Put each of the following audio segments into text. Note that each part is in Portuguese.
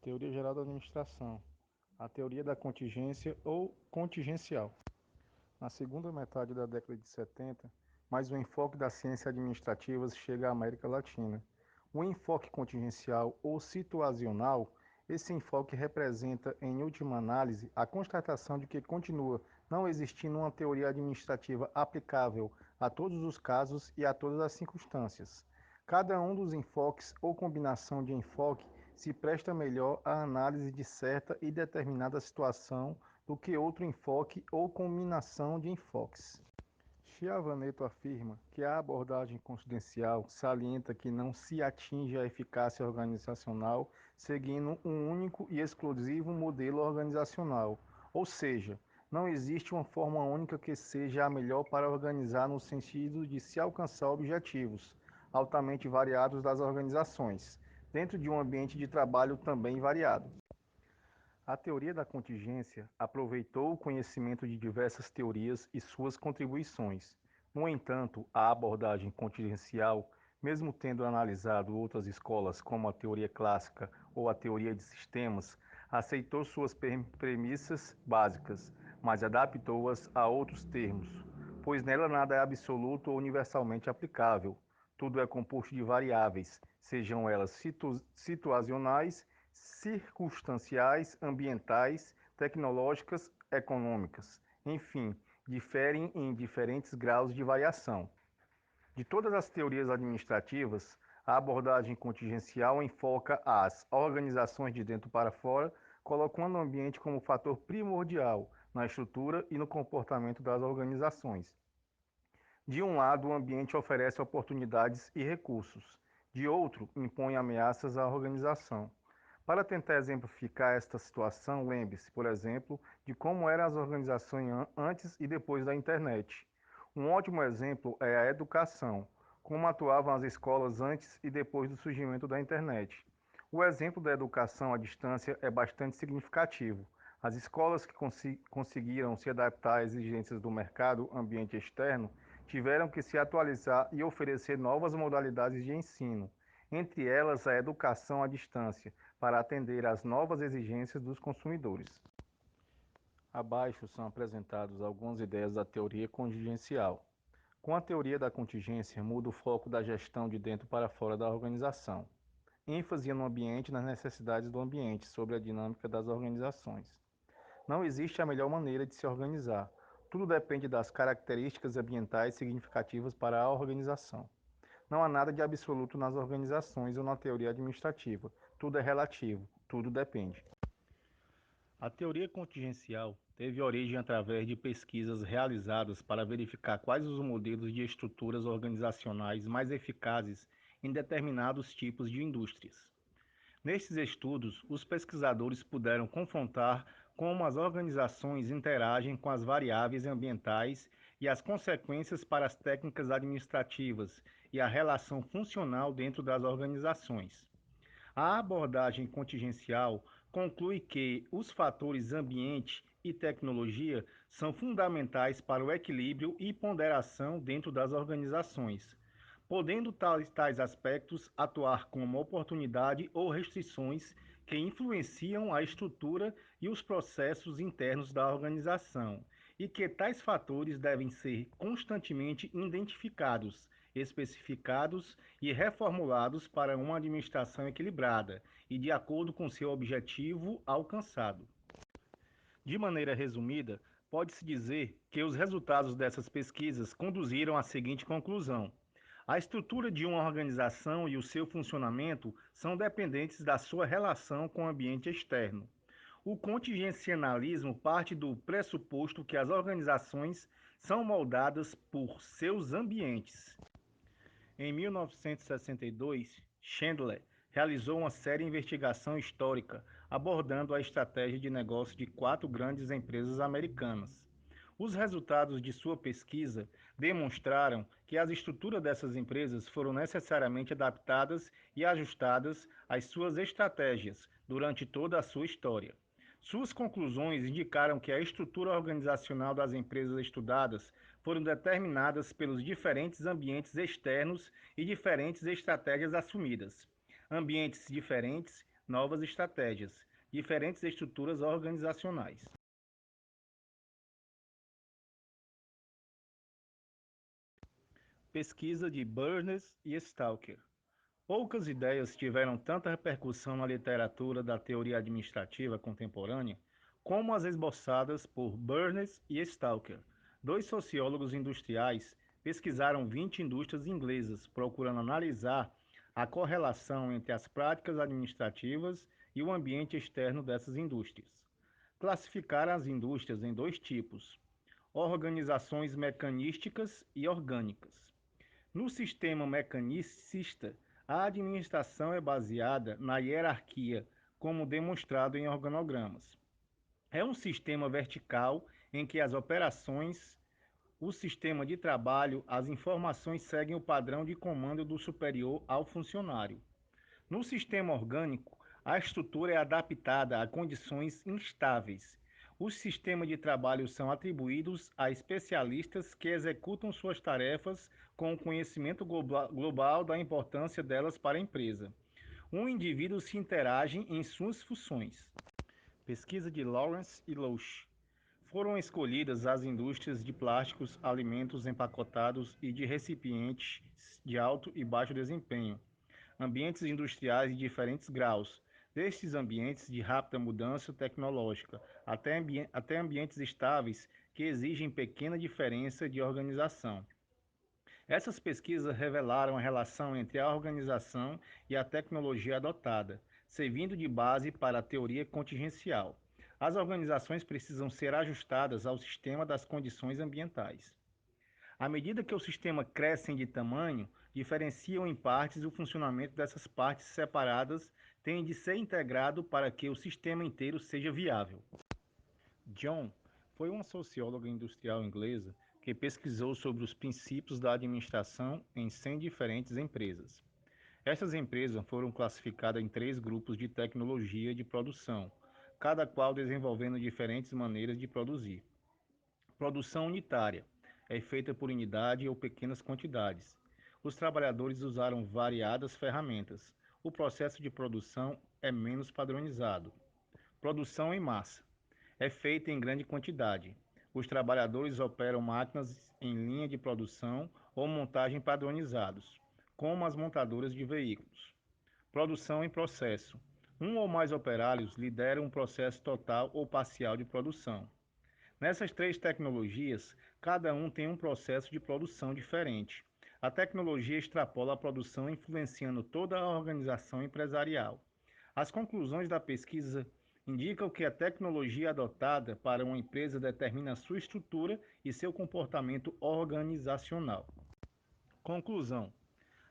Teoria geral da administração. A teoria da contingência ou contingencial. Na segunda metade da década de 70, mais o enfoque das ciências administrativas chega à América Latina. O enfoque contingencial ou situacional, esse enfoque representa, em última análise, a constatação de que continua não existindo uma teoria administrativa aplicável a todos os casos e a todas as circunstâncias. Cada um dos enfoques ou combinação de enfoque se presta melhor à análise de certa e determinada situação do que outro enfoque ou combinação de enfoques. Chiavaneto afirma que a abordagem confidencial salienta que não se atinge a eficácia organizacional seguindo um único e exclusivo modelo organizacional, ou seja, não existe uma forma única que seja a melhor para organizar no sentido de se alcançar objetivos altamente variados das organizações, dentro de um ambiente de trabalho também variado. A teoria da contingência aproveitou o conhecimento de diversas teorias e suas contribuições. No entanto, a abordagem contingencial, mesmo tendo analisado outras escolas como a teoria clássica ou a teoria de sistemas, aceitou suas premissas básicas, mas adaptou-as a outros termos, pois nela nada é absoluto ou universalmente aplicável. Tudo é composto de variáveis, sejam elas situacionais, circunstanciais, ambientais, tecnológicas, econômicas. Enfim, diferem em diferentes graus de variação. De todas as teorias administrativas, a abordagem contingencial enfoca as organizações de dentro para fora, colocando o ambiente como fator primordial na estrutura e no comportamento das organizações. De um lado, o ambiente oferece oportunidades e recursos, de outro, impõe ameaças à organização. Para tentar exemplificar esta situação, lembre-se, por exemplo, de como eram as organizações antes e depois da internet. Um ótimo exemplo é a educação, como atuavam as escolas antes e depois do surgimento da internet. O exemplo da educação à distância é bastante significativo. As escolas que conseguiram se adaptar às exigências do mercado ambiente externo tiveram que se atualizar e oferecer novas modalidades de ensino, entre elas a educação à distância, para atender às novas exigências dos consumidores. Abaixo são apresentadas algumas ideias da teoria contingencial. Com a teoria da contingência, muda o foco da gestão de dentro para fora da organização. ênfase no ambiente e nas necessidades do ambiente sobre a dinâmica das organizações. Não existe a melhor maneira de se organizar. Tudo depende das características ambientais significativas para a organização. Não há nada de absoluto nas organizações ou na teoria administrativa. Tudo é relativo, tudo depende. A teoria contingencial teve origem através de pesquisas realizadas para verificar quais os modelos de estruturas organizacionais mais eficazes em determinados tipos de indústrias. Nesses estudos, os pesquisadores puderam confrontar como as organizações interagem com as variáveis ambientais e as consequências para as técnicas administrativas e a relação funcional dentro das organizações. A abordagem contingencial conclui que os fatores ambiente e tecnologia são fundamentais para o equilíbrio e ponderação dentro das organizações, podendo tais aspectos atuar como oportunidade ou restrições que influenciam a estrutura e os processos internos da organização, e que tais fatores devem ser constantemente identificados, especificados e reformulados para uma administração equilibrada e de acordo com seu objetivo alcançado. De maneira resumida, pode-se dizer que os resultados dessas pesquisas conduziram à seguinte conclusão: a estrutura de uma organização e o seu funcionamento são dependentes da sua relação com o ambiente externo. O contingencialismo parte do pressuposto que as organizações são moldadas por seus ambientes. Em 1962, Chandler realizou uma séria investigação histórica abordando a estratégia de negócio de 4 grandes empresas americanas. Os resultados de sua pesquisa demonstraram que as estruturas dessas empresas foram necessariamente adaptadas e ajustadas às suas estratégias durante toda a sua história. Suas conclusões indicaram que a estrutura organizacional das empresas estudadas foram determinadas pelos diferentes ambientes externos e diferentes estratégias assumidas. Ambientes diferentes novas estratégias, diferentes estruturas organizacionais. Pesquisa de Burness e Stalker. Poucas ideias tiveram tanta repercussão na literatura da teoria administrativa contemporânea como as esboçadas por Burness e Stalker. Dois sociólogos industriais pesquisaram 20 indústrias inglesas, procurando analisar a correlação entre as práticas administrativas e o ambiente externo dessas indústrias. Classificaram as indústrias em dois tipos: organizações mecanísticas e orgânicas. No sistema mecanicista, a administração é baseada na hierarquia, como demonstrado em organogramas. É um sistema vertical em que as operações, o sistema de trabalho, as informações seguem o padrão de comando do superior ao funcionário. No sistema orgânico, a estrutura é adaptada a condições instáveis. Os sistemas de trabalho são atribuídos a especialistas que executam suas tarefas com o conhecimento global da importância delas para a empresa. Um indivíduo se interage em suas funções. Pesquisa de Lawrence e Loesch. Foram escolhidas as indústrias de plásticos, alimentos empacotados e de recipientes de alto e baixo desempenho, ambientes industriais de diferentes graus, destes ambientes de rápida mudança tecnológica até ambientes estáveis que exigem pequena diferença de organização. Essas pesquisas revelaram a relação entre a organização e a tecnologia adotada, servindo de base para a teoria contingencial. As organizações precisam ser ajustadas ao sistema das condições ambientais. À medida que o sistema cresce de tamanho, diferenciam em partes o funcionamento dessas partes separadas tem de ser integrado para que o sistema inteiro seja viável. John foi uma socióloga industrial inglesa que pesquisou sobre os princípios da administração em 100 diferentes empresas. Essas empresas foram classificadas em 3 grupos de tecnologia de produção, cada qual desenvolvendo diferentes maneiras de produzir. Produção unitária é feita por unidade ou pequenas quantidades. Os trabalhadores usaram variadas ferramentas. O processo de produção é menos padronizado. Produção em massa é feita em grande quantidade. Os trabalhadores operam máquinas em linha de produção ou montagem padronizados, como as montadoras de veículos. Produção em processo. Um ou mais operários lideram um processo total ou parcial de produção. Nessas 3 tecnologias, cada um tem um processo de produção diferente. A tecnologia extrapola a produção, influenciando toda a organização empresarial. As conclusões da pesquisa indicam que a tecnologia adotada para uma empresa determina sua estrutura e seu comportamento organizacional. Conclusão: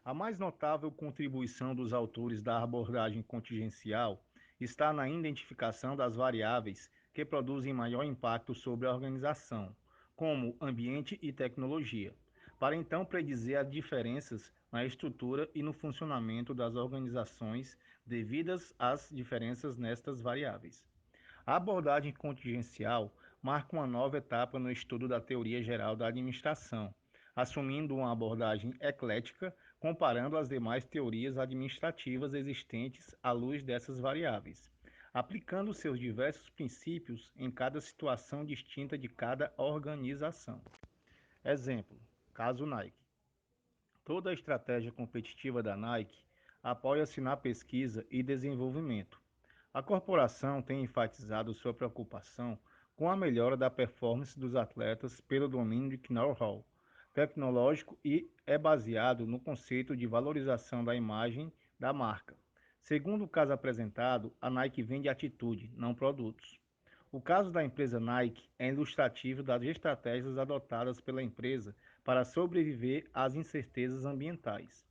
a mais notável contribuição dos autores da abordagem contingencial está na identificação das variáveis que produzem maior impacto sobre a organização, como ambiente e tecnologia, para então predizer as diferenças na estrutura e no funcionamento das organizações devidas às diferenças nestas variáveis. A abordagem contingencial marca uma nova etapa no estudo da teoria geral da administração, assumindo uma abordagem eclética, comparando as demais teorias administrativas existentes à luz dessas variáveis, aplicando seus diversos princípios em cada situação distinta de cada organização. Exemplo: caso Nike. Toda a estratégia competitiva da Nike apoia-se na pesquisa e desenvolvimento. A corporação tem enfatizado sua preocupação com a melhora da performance dos atletas pelo domínio de know-how tecnológico e é baseado no conceito de valorização da imagem da marca. Segundo o caso apresentado, a Nike vende atitude, não produtos. O caso da empresa Nike é ilustrativo das estratégias adotadas pela empresa para sobreviver às incertezas ambientais.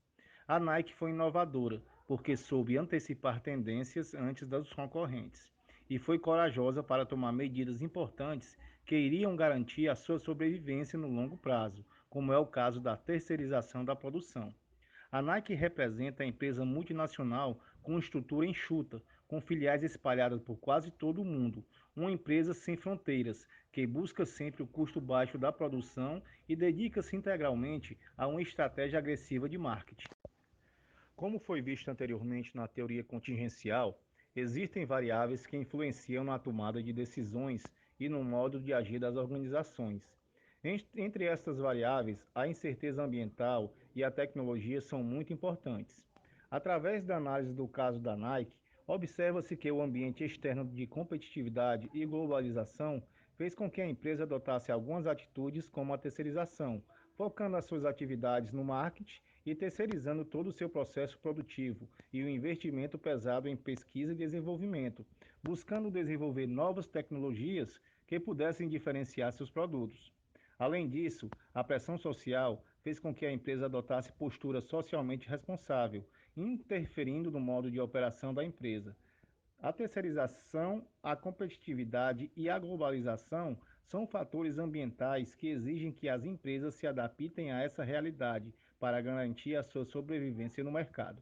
A Nike foi inovadora, porque soube antecipar tendências antes dos concorrentes, e foi corajosa para tomar medidas importantes que iriam garantir a sua sobrevivência no longo prazo, como é o caso da terceirização da produção. A Nike representa a empresa multinacional com estrutura enxuta, com filiais espalhadas por quase todo o mundo, uma empresa sem fronteiras, que busca sempre o custo baixo da produção e dedica-se integralmente a uma estratégia agressiva de marketing. Como foi visto anteriormente na teoria contingencial, Existem variáveis que influenciam na tomada de decisões e no modo de agir das organizações. Entre estas variáveis, a incerteza ambiental e a tecnologia são muito importantes. Através da análise do caso da Nike, observa-se que o ambiente externo de competitividade e globalização fez com que a empresa adotasse algumas atitudes como a terceirização, focando as suas atividades no marketing e terceirizando todo o seu processo produtivo e o investimento pesado em pesquisa e desenvolvimento, buscando desenvolver novas tecnologias que pudessem diferenciar seus produtos. Além disso, a pressão social fez com que a empresa adotasse postura socialmente responsável, interferindo no modo de operação da empresa. A terceirização, a competitividade e a globalização são fatores ambientais que exigem que as empresas se adaptem a essa realidade para garantir a sua sobrevivência no mercado.